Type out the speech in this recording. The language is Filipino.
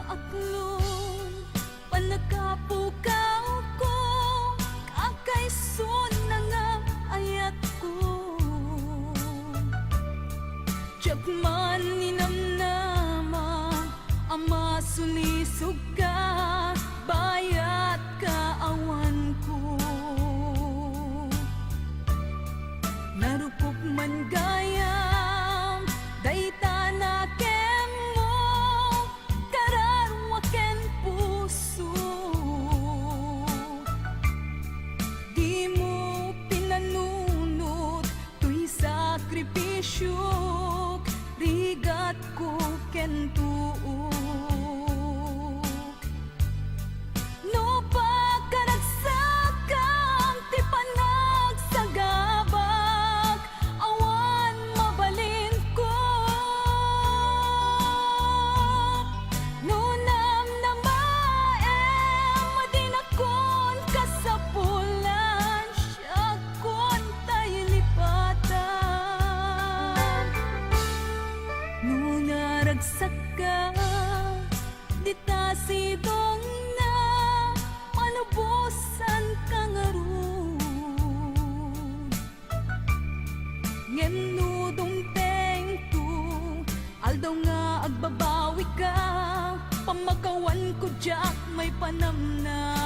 aklong panakapukaw ko, kakaisun na nga ayat ko. Tiyagman ninamnama, ama sulisog ka, bayat kaawan ko. Narupok man gayam, dayta na kem mo, kararwaken puso. Di mo pinanunot, tuy sakripisyo, rigat ko ken tuok. No pagkaragsakam, ti panagsagabak, awan mabalin ko. No namnamaem, madinakon kasapulan, siya kon tayo lipatan. No naragsak ka, di ta sidong na, malubosan ka nga ron. Ngem no dumteng to, aldaw nga agbabawi ka, pamagawan ko jak may panamna.